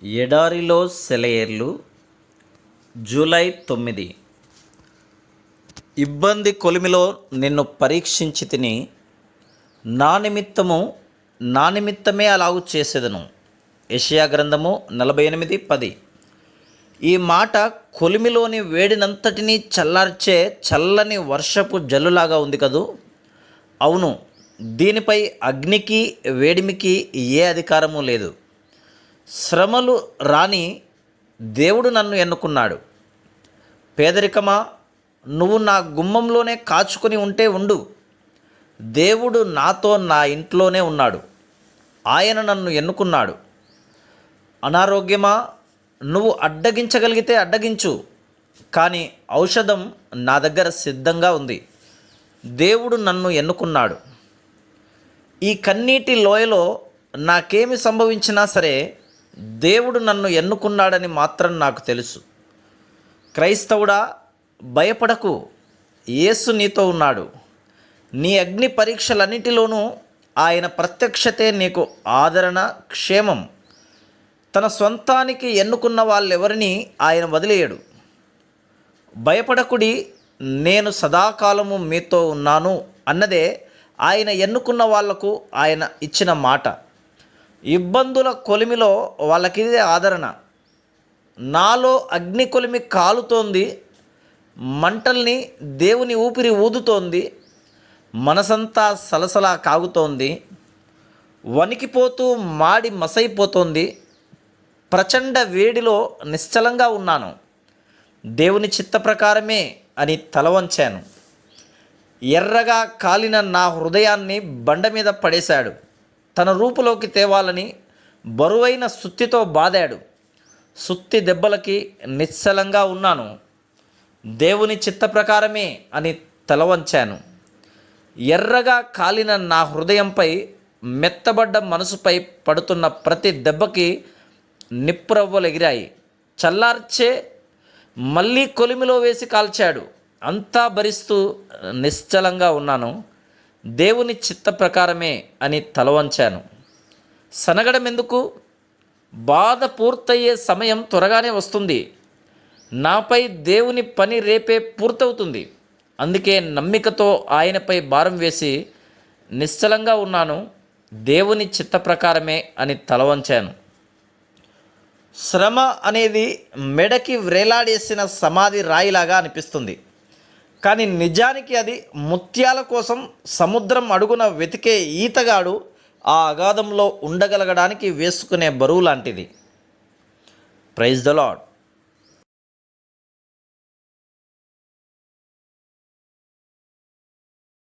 ఎడారిలో సెలయేర్లు జూలై 9. ఇబ్బంది కొలిమిలో నిన్ను పరీక్షించి తిని నా నిమిత్తమే అలాగు చేసేదను. యెషయా గ్రంథము 48:10. ఈ మాట కొలిమిలోని వేడినంతటినీ చల్లార్చే చల్లని వర్షపు జల్లులాగా ఉంది కదూ. అవును, దీనిపై అగ్నికి వేడిమికి ఏ అధికారము లేదు. శ్రమలు రాని దేవుడు నన్ను ఎన్నుకున్నాడు. పేదరికమా, నువ్వు నా గుమ్మంలోనే కాచుకొని ఉంటే ఉండు. దేవుడు నాతో నా ఇంట్లోనే ఉన్నాడు. ఆయన నన్ను ఎన్నుకున్నాడు. అనారోగ్యమా, నువ్వు అడ్డగించగలిగితే అడ్డగించు, కానీ ఔషధం నా దగ్గర సిద్ధంగా ఉంది. దేవుడు నన్ను ఎన్నుకున్నాడు. ఈ కన్నీటి లోయలో నాకేమి సంభవించినా సరే దేవుడు నన్ను ఎన్నుకున్నాడని మాత్రం నాకు తెలుసు. క్రైస్తవుడా, భయపడకు, యేసు నీతో ఉన్నాడు. నీ అగ్ని పరీక్షలన్నిటిలోనూ ఆయన ప్రత్యక్షతే నీకు ఆదరణ, క్షేమం. తన సొంతానికి ఎన్నుకున్న వాళ్ళెవరిని ఆయన వదిలేయడు. భయపడకుడి, నేను సదాకాలము మీతో ఉన్నాను అన్నదే ఆయన ఎన్నుకున్న వాళ్లకు ఆయన ఇచ్చిన మాట. ఇబ్బందుల కొలిమిలో వాళ్ళకిదే ఆదరణ. నాలో అగ్ని కొలిమి కాలుతోంది, మంటల్ని దేవుని ఊపిరి ఊదుతోంది, మనసంతా సలసలా కాగుతోంది, వణికిపోతూ మాడి మసైపోతోంది. ప్రచండ వేడిలో నిశ్చలంగా ఉన్నాను. దేవుని చిత్త ప్రకారమే అని తల వంచాను. ఎర్రగా కాలిన నా హృదయాన్ని బండ మీద పడేశాడు. తన రూపులోకి తేవాలని బరువైన సుత్తితో బాదాడు. సుత్తి దెబ్బలకి నిశ్చలంగా ఉన్నాను. దేవుని చిత్త ప్రకారమే అని తల వంచాను. ఎర్రగా కాలిన నా హృదయంపై, మెత్తబడ్డ మనసుపై పడుతున్న ప్రతి దెబ్బకి నిప్పురవ్వలు ఎగిరాయి. చల్లార్చే మళ్ళీ కొలిమిలో వేసి కాల్చాడు. అంతా భరిస్తూ నిశ్చలంగా ఉన్నాను. దేవుని చిత్త ప్రకారమే అని తల వంచాను. సనగడం ఎందుకు? బాధ పూర్తయ్యే సమయం త్వరగానే వస్తుంది. నాపై దేవుని పని రేపే పూర్తవుతుంది. అందుకే నమ్మికతో ఆయనపై భారం వేసి నిశ్చలంగా ఉన్నాను. దేవుని చిత్త ప్రకారమే అని తల వంచాను. శ్రమ అనేది మెడకి వ్రేలాడేసిన సమాధి రాయిలాగా అనిపిస్తుంది, కానీ నిజానికి అది ముత్యాల కోసం సముద్రం అడుగున వెతికే ఈతగాడు ఆ అగాధంలో ఉండగలగడానికి వేసుకునే బరువు లాంటిది. Praise the lord.